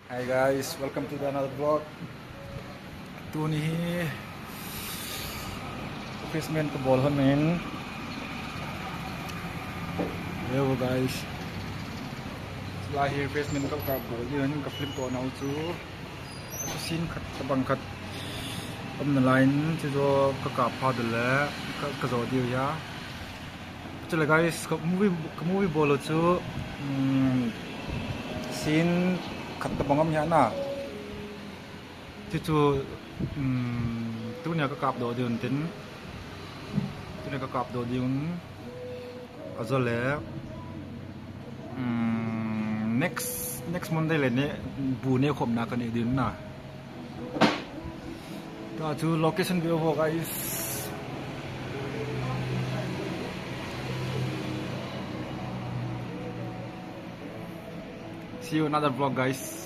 Hi guys, welcome to another vlog. Tu ni Christmas ke bol honin. Yo guys. Lahir Christmas ka bol yun ka flip to na ucu. Aku sin khat tabang khat na line ci zo ka pa de le ka zo dio ya. Cile guys, ka movie bol ucu. Sin khat tabang ya na. Itu tu nya ka kap do diun tin tu nya ka kap do diun azole next Monday le ne bu ne khom na kan e din na ta tu location view ho guys. See you another vlog guys.